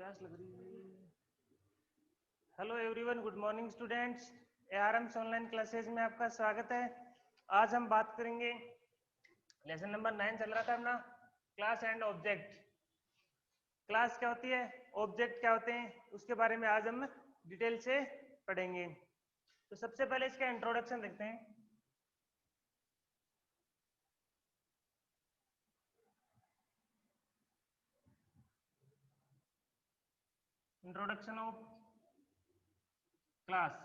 प्यास लग रही है। Hello everyone, good morning students. ARMS online classes में आपका स्वागत है। आज हम बात करेंगे, लेसन नंबर 9 चल रहा था अपना, क्लास एंड ऑब्जेक्ट। क्लास क्या होती है, ऑब्जेक्ट क्या होते हैं, उसके बारे में आज हम डिटेल से पढ़ेंगे। तो सबसे पहले इसका इंट्रोडक्शन देखते हैं। Introduction of class.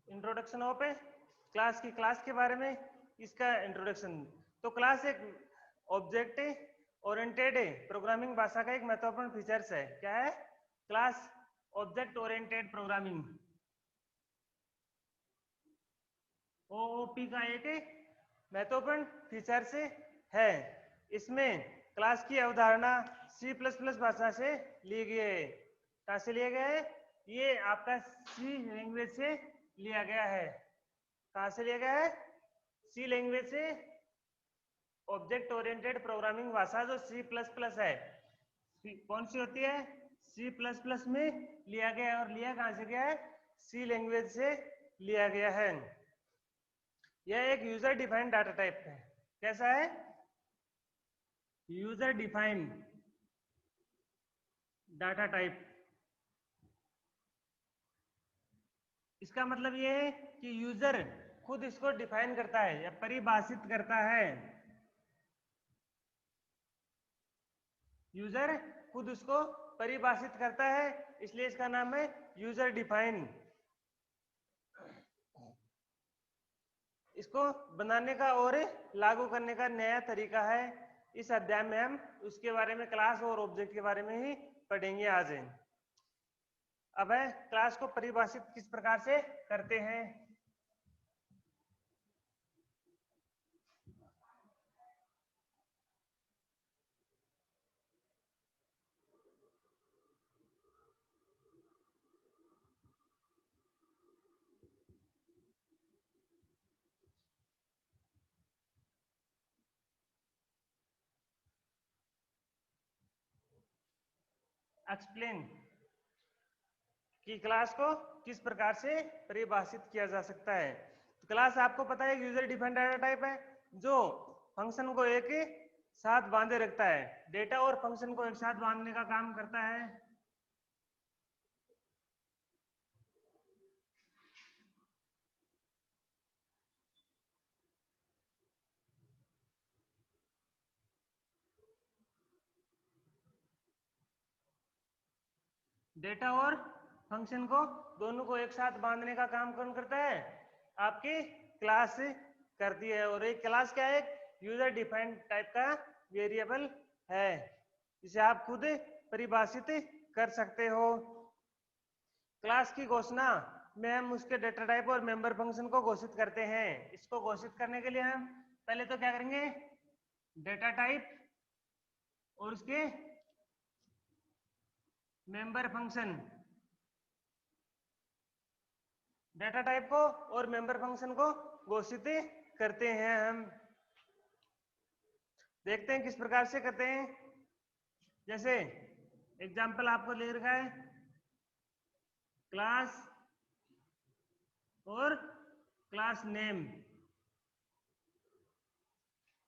Introduction of class की, क्लास के बारे में इसका इंट्रोडक्शन। तो क्लास एक ऑब्जेक्ट ओरिएंटेड प्रोग्रामिंग भाषा का एक महत्वपूर्ण फीचर्स है। क्या है? Class object oriented programming, OOP का एक महत्वपूर्ण फीचर्स है। इसमें क्लास की अवधारणा C++ भाषा से ली गई है। कहाँ से लिया गया है? ये आपका सी लैंग्वेज से लिया गया है। कहाँ से लिया गया है? सी लैंग्वेज से। ऑब्जेक्ट ओरिएंटेड प्रोग्रामिंग भाषा जो C++ है, कौन सी होती है? C++ में लिया गया है। और लिया कहाँ से गया है? सी लैंग्वेज से लिया गया है। यह एक यूजर डिफाइंड डाटा टाइप है। कैसा है? User defined data type. इसका मतलब यह है कि यूजर खुद इसको डिफाइन करता है या परिभाषित करता है। यूजर खुद उसको परिभाषित करता है, इसलिए इसका नाम है यूजर डिफाइन। इसको बनाने का और लागू करने का नया तरीका है। इस अध्याय में हम उसके बारे में, क्लास और ऑब्जेक्ट के बारे में ही पढ़ेंगे आज। अब है क्लास को परिभाषित किस प्रकार से करते हैं। एक्सप्लेन कि क्लास को किस प्रकार से परिभाषित किया जा सकता है। तो क्लास आपको पता है यूजर डिफाइंड डाटा टाइप है, जो फंक्शन को एक साथ बांधे रखता है। डेटा और फंक्शन को एक साथ बांधने का काम करता है। डेटा और फंक्शन को, दोनों को एक साथ बांधने का काम कौन करता है? आपकी क्लास करती है। और एक क्लास क्या है? यूजर डिफाइंड टाइप का वेरिएबल है, जिसे आप खुद परिभाषित कर सकते हो। क्लास की घोषणा में हम उसके डेटा टाइप और मेंबर फंक्शन को घोषित करते हैं। इसको घोषित करने के लिए हम पहले तो क्या करेंगे? डेटा टाइप और उसके मेंबर फंक्शन, डेटा टाइप को और मेंबर फंक्शन को घोषित करते हैं। हम देखते हैं किस प्रकार से करते हैं। जैसे एग्जांपल आपको दे रखा है, क्लास और क्लास नेम,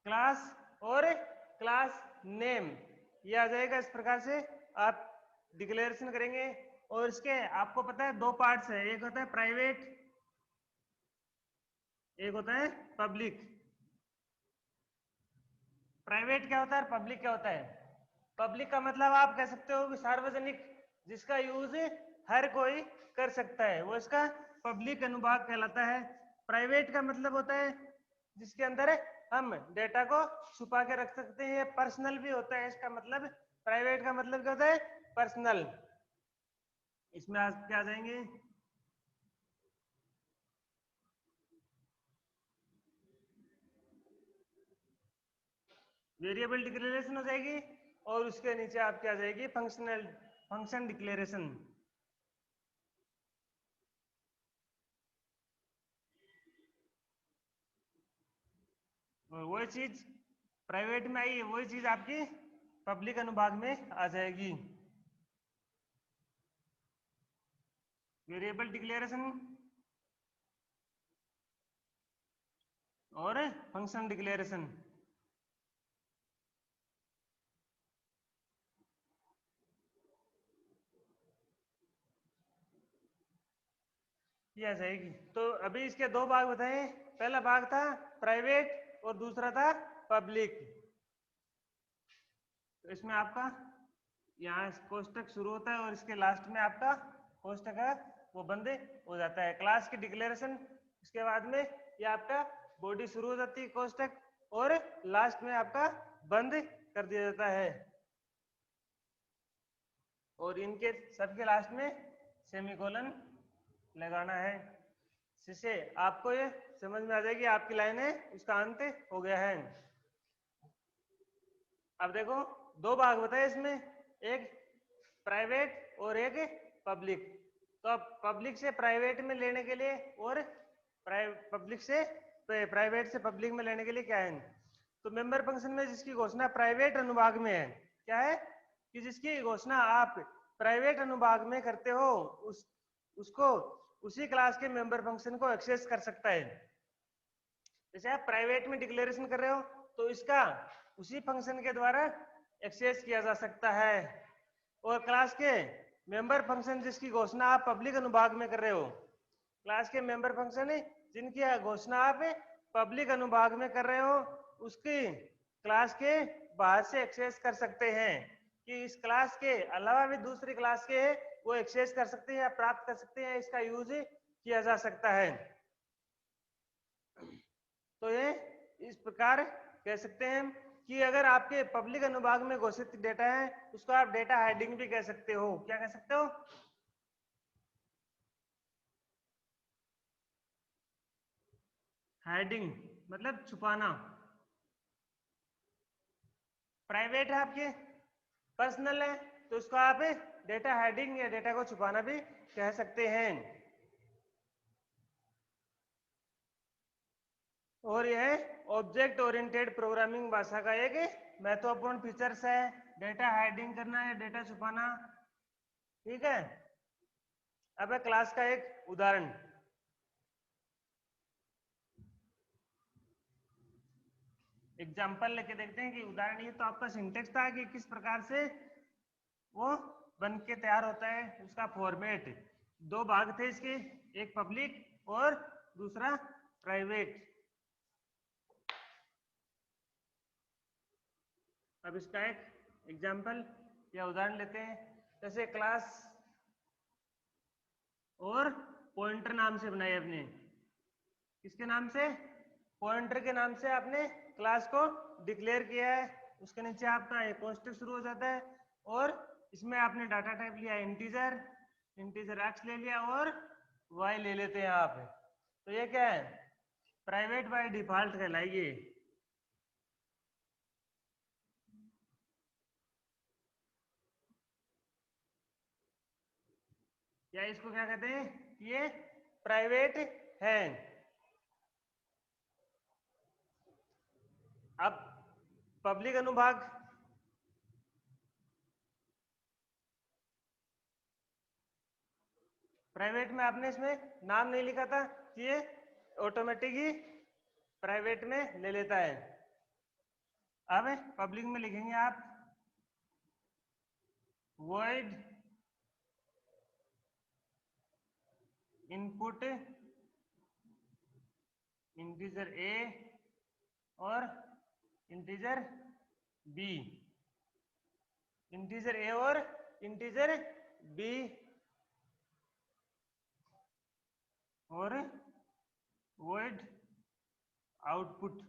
क्लास और क्लास नेम, ये आ जाएगा। इस प्रकार से आप डिक्लेरेशन करेंगे। और इसके आपको पता है दो पार्ट्स है, एक होता है प्राइवेट, एक होता है पब्लिक। प्राइवेट क्या होता है, पब्लिक क्या होता है? पब्लिक का मतलब आप कह सकते हो कि सार्वजनिक, जिसका यूज हर कोई कर सकता है, वो इसका पब्लिक अनुभाग कहलाता है। प्राइवेट का मतलब होता है जिसके अंदर हम डेटा को छुपा के रख सकते हैं। पर्सनल भी होता है इसका मतलब। प्राइवेट का मतलब क्या होता है? पर्सनल। इसमें आज क्या आ जाएंगे? वेरिएबल डिक्लेरेशन हो जाएगी, और उसके नीचे आपकी आ जाएगी फंक्शनल, फंक्शन डिक्लेरेशन। और वही चीज प्राइवेट में आई, वही चीज आपकी पब्लिक अनुभाग में आ जाएगी। वेरिएबल डिक्लेरेशन और फंक्शन डिक्लेरेशन। ये आ जाएगी। तो अभी इसके दो भाग बताए, पहला भाग था प्राइवेट और दूसरा था पब्लिक। तो इसमें आपका यहाँ कोष्टक शुरू होता है और इसके लास्ट में आपका कोष्टक है वो बंद हो जाता है। क्लास की डिक्लेरेशन इसके बाद में ये आपका बॉडी शुरू हो जाती है कोष्टक, और लास्ट में आपका बंद कर दिया जाता है। और इनके सबके लास्ट में सेमीकोलन लगाना है, जिससे आपको ये समझ में आ जाएगी आपकी लाइन है उसका अंत हो गया है। अब देखो दो भाग बताए इसमें, एक प्राइवेट और एक पब्लिक। तो अब पब्लिक से प्राइवेट में लेने के लिए और पब्लिक से प्राइवेट से पब्लिक में लेने के लिए क्या है, तो मेंबर फंक्शन में जिसकी घोषणा प्राइवेट अनुभाग में है, क्या है कि जिसकी घोषणा आप प्राइवेट अनुभाग में करते हो उसको उसी क्लास के मेंबर फंक्शन को एक्सेस कर सकता है। जैसे आप प्राइवेट में डिक्लेरेशन कर रहे हो तो इसका उसी फंक्शन के द्वारा एक्सेस किया जा सकता है। और क्लास के मेंबर फंक्शन जिसकी घोषणा आप पब्लिक अनुभाग में कर रहे हो, क्लास के मेंबर फंक्शन जिनकी घोषणा आप पब्लिक अनुभाग में कर रहे हो, उसकी क्लास के बाहर से एक्सेस कर सकते हैं कि इस क्लास के अलावा भी दूसरी क्लास के वो एक्सेस कर सकते हैं या प्राप्त कर सकते हैं, इसका यूज किया जा सकता है। तो ये इस प्रकार कह सकते हैं कि अगर आपके पब्लिक अनुभाग में घोषित डेटा है उसको आप डेटा हाइडिंग भी कह सकते हो। क्या कह सकते हो? हाइडिंग मतलब छुपाना। प्राइवेट है आपके, पर्सनल है, तो उसको आप डेटा हाइडिंग या डेटा को छुपाना भी कह सकते हैं। और यह ऑब्जेक्ट ओरिएंटेड प्रोग्रामिंग भाषा का एक महत्वपूर्ण फीचर्स है, डेटा हाइडिंग करना या डेटा छुपाना। ठीक है, अब है क्लास का एक उदाहरण। एग्जाम्पल लेके देखते हैं कि उदाहरण, ये तो आपका सिंटेक्स था कि किस प्रकार से वो बन के तैयार होता है, उसका फॉर्मेट। दो भाग थे इसके, एक पब्लिक और दूसरा प्राइवेट। अब इसका एक एग्जाम्पल या उदाहरण लेते हैं। जैसे क्लास और पॉइंटर नाम से बनाई आपने, किसके नाम से? पॉइंटर के नाम से आपने क्लास को डिक्लेयर किया है। उसके नीचे आपका एक कोष्टक शुरू हो जाता है और इसमें आपने डाटा टाइप लिया इंटीजर, इंटीजर एक्स ले लिया और वाई ले लेते हैं आप। तो ये क्या है? प्राइवेट बाय डिफॉल्ट कहलाइए। या इसको क्या कहते हैं? ये प्राइवेट है। अब पब्लिक अनुभाग, प्राइवेट में आपने इसमें नाम नहीं लिखा था, ये ऑटोमेटिक ही प्राइवेट में ले लेता है। अब पब्लिक में लिखेंगे आप void इनपुट इंटीजर a और इंटीजर b, इंटीजर a और इंटीजर b और void आउटपुट।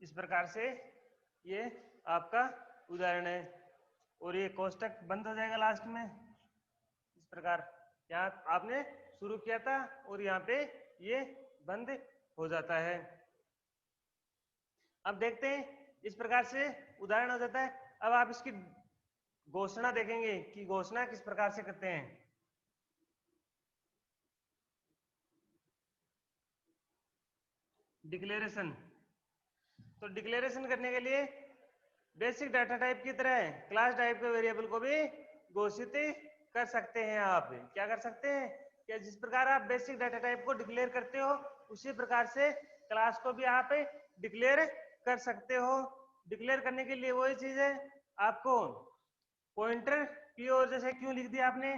इस प्रकार से ये आपका उदाहरण है और ये कोष्टक बंद हो जाएगा लास्ट में। इस प्रकार यहाँ आपने शुरू किया था और यहाँ पे ये बंद हो जाता है। अब देखते हैं, इस प्रकार से उदाहरण हो जाता है। अब आप इसकी घोषणा देखेंगे कि घोषणा किस प्रकार से करते हैं। डिक्लेरेशन, तो डिक्लेरेशन करने के लिए बेसिक डाटा टाइप की तरह क्लास टाइप के वेरिएबल को भी घोषित कर सकते हैं। आप क्या कर सकते हैं कि जिस प्रकार आप बेसिक डाटा टाइप को डिक्लेयर करते हो उसी प्रकार से क्लास को भी आप डिक्लेयर कर सकते हो। डिक्लेयर करने के लिए वही चीज है, आपको पॉइंटर पी और जैसे क्यों लिख दिया आपने,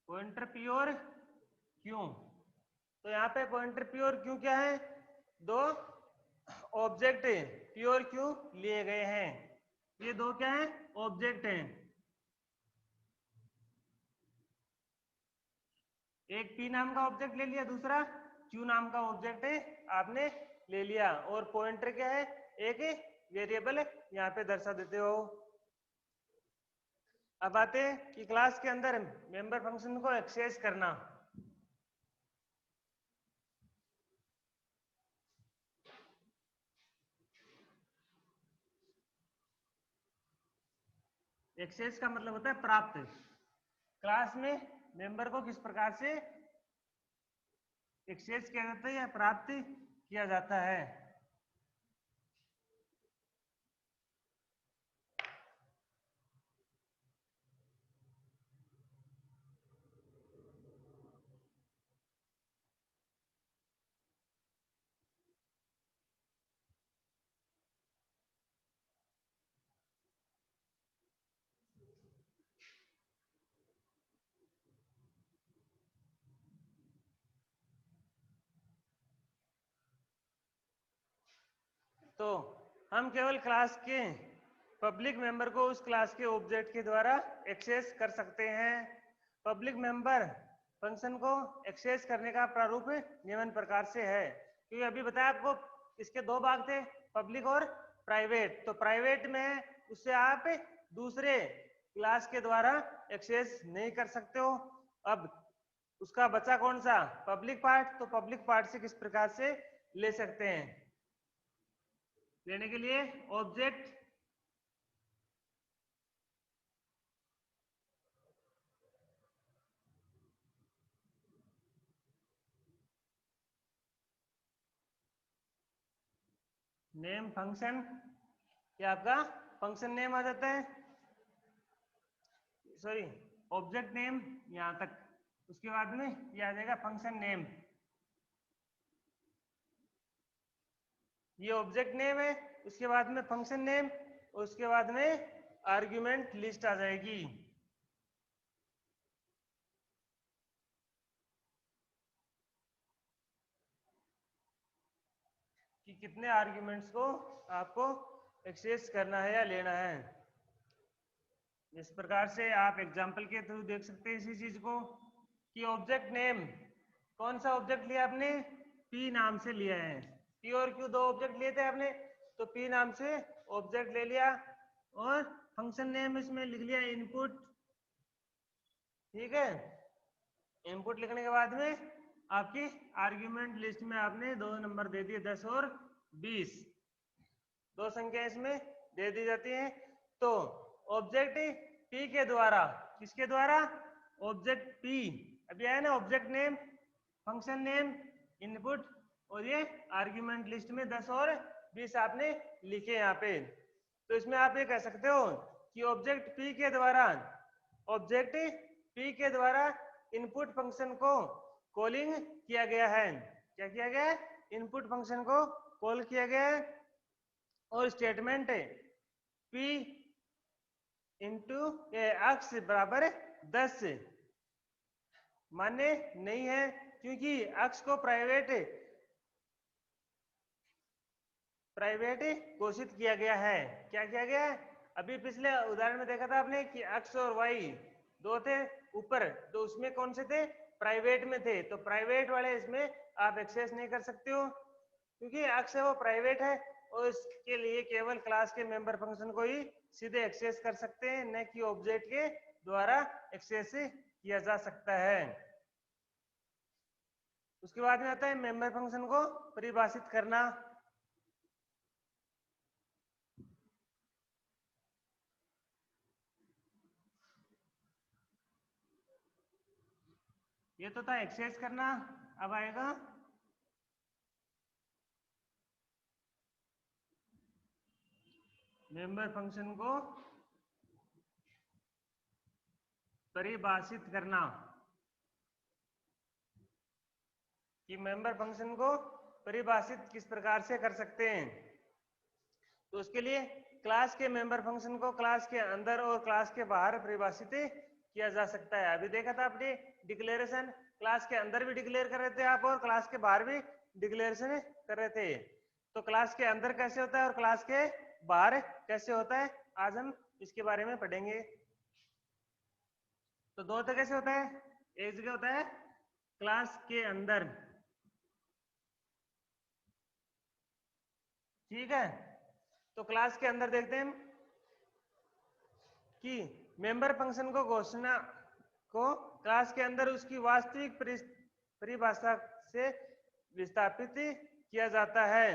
पॉइंटर पी और क्यों, तो यहाँ पे पॉइंटर पी और क्यों क्या है, दो ऑब्जेक्ट पी और क्यू लिए गए हैं। ये दो क्या है, ऑब्जेक्ट हैं। एक पी नाम का ऑब्जेक्ट ले लिया, दूसरा क्यू नाम का ऑब्जेक्ट आपने ले लिया, और पॉइंटर क्या है, एक वेरिएबल यहाँ पे दर्शा देते हो। अब आते हैं कि क्लास के अंदर मेंबर फंक्शन को एक्सेस करना। एक्सेस का मतलब होता है प्राप्त। क्लास में मेंबर को किस प्रकार से एक्सेस किया जाता है या प्राप्त किया जाता है। तो हम केवल क्लास के पब्लिक मेंबर को उस क्लास के ऑब्जेक्ट के द्वारा एक्सेस कर सकते हैं। पब्लिक मेंबर फंक्शन को एक्सेस करने का प्रारूप निम्न प्रकार से है, क्योंकि अभी बताया आपको इसके दो भाग थे, पब्लिक और प्राइवेट। तो प्राइवेट में उससे आप दूसरे क्लास के द्वारा एक्सेस नहीं कर सकते हो। अब उसका बचा कौन सा, पब्लिक पार्ट। तो पब्लिक पार्ट से किस प्रकार से ले सकते हैं, लेने के लिए ऑब्जेक्ट नेम फंक्शन, ये आपका फंक्शन नेम आ जाता है, सॉरी ऑब्जेक्ट नेम यहां तक, उसके बाद में ये आ जाएगा फंक्शन नेम। ये ऑब्जेक्ट नेम है, उसके बाद में फंक्शन नेम, उसके बाद में आर्ग्यूमेंट लिस्ट आ जाएगी। कि कितने आर्ग्यूमेंट्स को आपको एक्सेस करना है या लेना है। इस प्रकार से आप एग्जाम्पल के थ्रू देख सकते हैं इसी चीज को, कि ऑब्जेक्ट नेम कौन सा ऑब्जेक्ट लिया आपने, पी नाम से लिया है। पी और क्यू दो ऑब्जेक्ट लिए थे आपने, तो पी नाम से ऑब्जेक्ट ले लिया, और फंक्शन नेम इसमें लिख लिया इनपुट। ठीक है, इनपुट लिखने के बाद में आपकी आर्ग्यूमेंट लिस्ट में आपने दो नंबर दे दिए, 10 और 20, दो संख्या इसमें दे दी जाती है। तो ऑब्जेक्ट पी के द्वारा, किसके द्वारा, ऑब्जेक्ट पी, अभी आया ना object name, function name, input, और ये आर्ग्यूमेंट लिस्ट में 10 और 20 आपने लिखे यहाँ पे। तो इसमें आप ये कह सकते हो कि ऑब्जेक्ट पी के द्वारा, ऑब्जेक्ट पी के द्वारा इनपुट फंक्शन को कॉलिंग किया गया है। क्या किया गया है, इनपुट फंक्शन को कॉल किया गया है, और स्टेटमेंट पी इंटू अक्स बराबर 10 मान्य नहीं है, क्योंकि अक्स को प्राइवेट घोषित किया गया है। क्या किया गया है, अभी पिछले उदाहरण में देखा था आपने कि अक्स और वाई दो थे ऊपर, तो उसमें कौन से थे, प्राइवेट में थे। तो प्राइवेट वाले इसमें आप एक्सेस नहीं कर सकते हो, क्योंकि अक्स है वो प्राइवेट है, और इसके लिए केवल क्लास के मेंबर फंक्शन को ही सीधे एक्सेस कर सकते हैं, न कि ऑब्जेक्ट के द्वारा एक्सेस किया जा सकता है। उसके बाद में आता है मेंबर फंक्शन को परिभाषित करना। ये तो था एक्सेस करना। अब आएगा मेंबर फंक्शन को परिभाषित करना, कि मेंबर फंक्शन को परिभाषित किस प्रकार से कर सकते हैं। तो उसके लिए क्लास के मेंबर फंक्शन को क्लास के अंदर और क्लास के बाहर परिभाषित किया जा सकता है। अभी देखा था आपने डिक्लेरेशन, क्लास के अंदर भी डिक्लेयर कर रहे थे आप और क्लास के बाहर भी डिक्लेरेशन कर रहे थे। तो क्लास के अंदर कैसे होता है और क्लास के बाहर कैसे होता है, आज हम इसके बारे में पढ़ेंगे। तो दो तो कैसे होता है, एक जगह होता है क्लास के अंदर, ठीक है। तो क्लास के अंदर देखते हैं कि मेंबर फंक्शन को घोषणा को क्लास के अंदर उसकी वास्तविक परिभाषा से विस्थापित किया जाता है,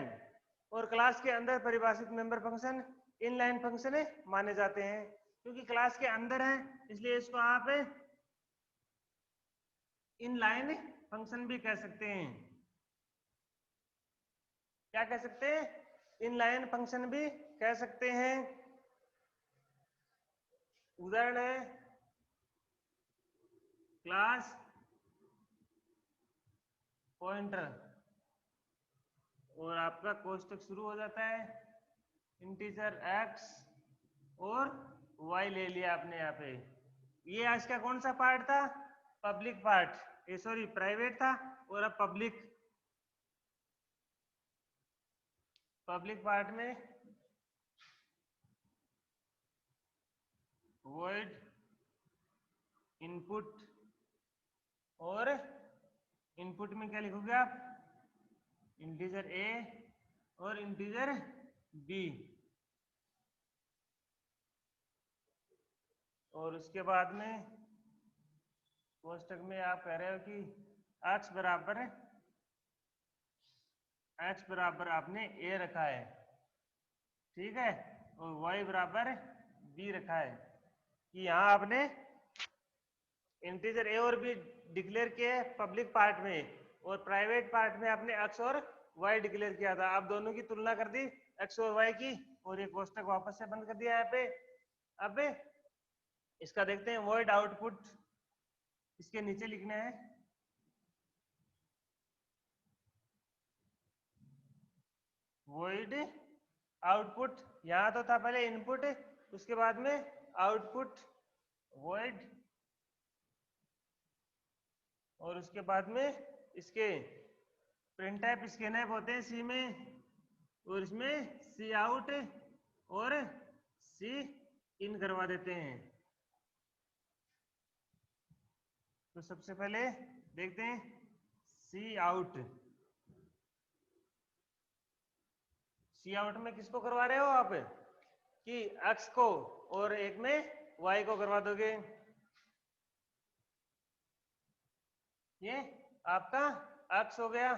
और क्लास के अंदर परिभाषित मेंबर फंक्शन इनलाइन फंक्शन माने जाते हैं। क्योंकि क्लास के अंदर है इसलिए इसको आप इनलाइन फंक्शन भी कह सकते हैं। क्या कह सकते हैं, इनलाइन फंक्शन भी कह सकते हैं। उदाहरण है क्लास पॉइंटर, और आपका कोष्टक शुरू हो जाता है इंटीजर x और y ले लिया आपने यहाँ पे। ये आज का कौन सा पार्ट था, पब्लिक पार्ट, ये सॉरी प्राइवेट था, और अब पब्लिक पार्ट में void इनपुट, और इनपुट में क्या लिखोगे आप, इंटीजर a और इंटीजर b, और उसके बाद में कोष्टक में आप कह रहे हो कि x बराबर आपने a रखा है, ठीक है, और y बराबर b रखा है, कि यहाँ आपने इंटीजर a और b डिक्लेयर किए पब्लिक पार्ट में, और प्राइवेट पार्ट में आपने x और y डिक्लेयर किया था। आप दोनों की तुलना कर दी x और y की, और ये कोष्टक वापस से बंद कर दिया यहाँ पे। अब इसका देखते हैं वॉइड आउटपुट, इसके नीचे लिखना है वॉइड आउटपुट। यहां तो था पहले इनपुट, उसके बाद में आउटपुट वॉइड, और उसके बाद में इसके प्रिंट टाइप स्कैनएप होते हैं सी में, और इसमें सी आउट और सी इन करवा देते हैं। तो सबसे पहले देखते हैं सी आउट। सी आउट में किसको करवा रहे हो आप, कि x को, और एक में y को करवा दोगे। ये आपका x हो गया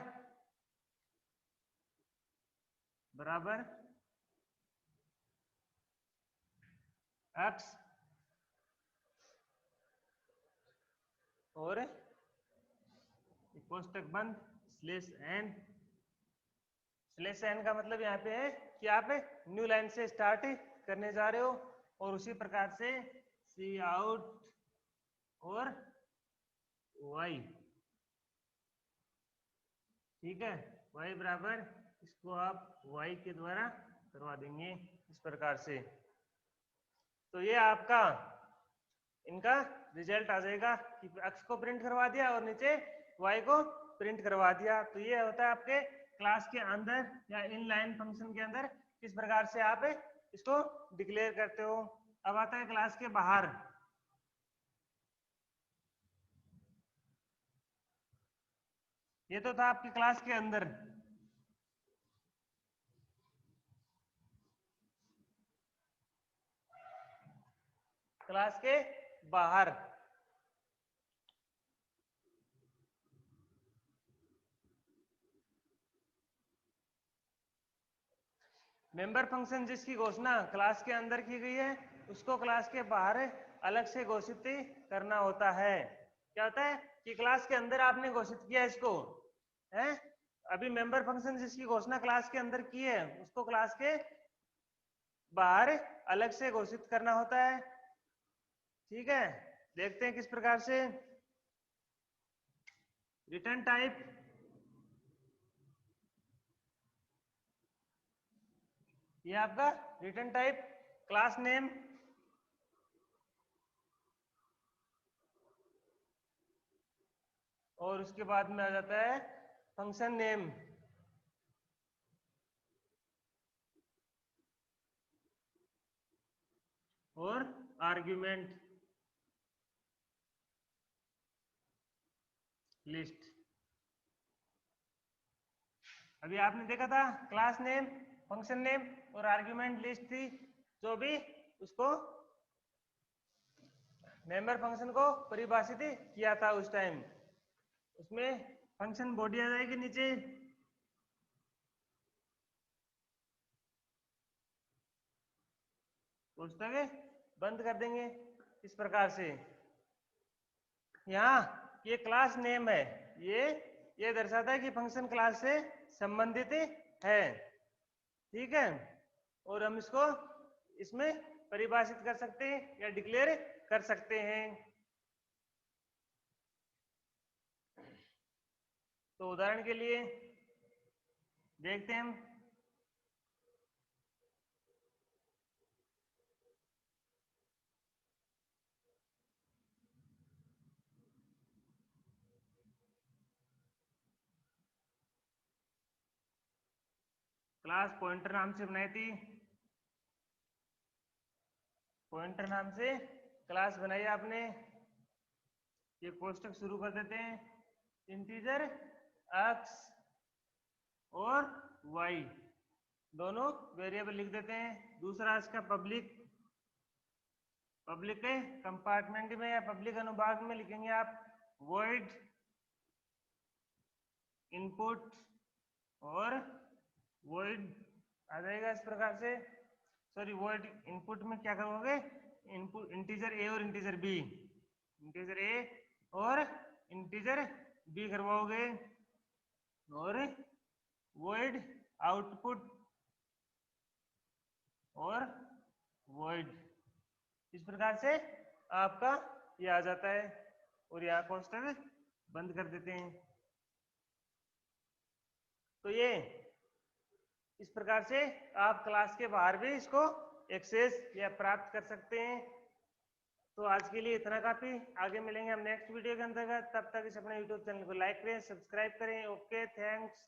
बराबर x, और कोष्टक बंद /n। /n का मतलब यहाँ पे है कि आप न्यू लाइन से स्टार्ट करने जा रहे हो, और उसी प्रकार से सी आउट और y, ठीक है, y बराबर, इसको आप y के द्वारा करवा देंगे इस प्रकार से। तो ये आपका इनका रिजल्ट आ जाएगा कि x को प्रिंट करवा दिया और नीचे y को प्रिंट करवा दिया। तो ये होता है आपके क्लास के अंदर या इनलाइन फंक्शन के अंदर किस प्रकार से आप इसको डिक्लेयर करते हो। अब आता है क्लास के बाहर। ये तो था आपकी क्लास के अंदर। क्लास के बाहर मेंबर फंक्शन जिसकी घोषणा क्लास के अंदर की गई है उसको क्लास के बाहर अलग से घोषित करना होता है। क्या होता है कि क्लास के अंदर आपने घोषित किया इसको, है अभी मेंबर फंक्शन जिसकी घोषणा क्लास के अंदर की है उसको क्लास के बाहर अलग से घोषित करना होता है। ठीक है, देखते हैं किस प्रकार से। रिटर्न टाइप, ये आपका रिटर्न टाइप क्लास नेम, और उसके बाद में आ जाता है फंक्शन नेम। और आर्ग्यूमेंट लिस्ट। अभी आपने देखा था क्लास नेम, फंक्शन नेम और आर्ग्यूमेंट लिस्ट थी, जो भी उसको मेंबर फंक्शन को परिभाषित किया था उस टाइम। उसमें फंक्शन बॉडी आ जाएगी नीचे, पुस्तक बंद कर देंगे इस प्रकार से। यहाँ ये क्लास नेम है, ये दर्शाता है कि फंक्शन क्लास से संबंधित है। ठीक है, और हम इसको इसमें परिभाषित कर सकते हैं या डिक्लेयर कर सकते हैं। तो उदाहरण के लिए देखते हैं हम। क्लास पॉइंटर नाम से बनाई थी, पॉइंटर नाम से क्लास बनाई आपने। ये कोष्टक शुरू कर देते हैं, इंटीजर एक्स और वाई दोनों वेरिएबल लिख देते हैं। दूसरा इसका पब्लिक के कंपार्टमेंट में या पब्लिक अनुभाग में लिखेंगे आप वॉइड इनपुट, और वॉइड आ जाएगा इस प्रकार से। सॉरी, वॉइड इनपुट में क्या करोगे, इनपुट इंटीजर ए और इंटीजर बी, इंटीजर ए और इंटीजर बी करवाओगे, और वॉइड आउटपुट और वॉइड, इस प्रकार से आपका ये आ जाता है। और यहाँ कोष्टक बंद कर देते हैं। तो ये इस प्रकार से आप क्लास के बाहर भी इसको एक्सेस या प्राप्त कर सकते हैं। तो आज के लिए इतना काफी, आगे मिलेंगे हम नेक्स्ट वीडियो के अंतर्गत। तब तक इस अपने यूट्यूब चैनल को लाइक करें, सब्सक्राइब करें। Okay, thanks.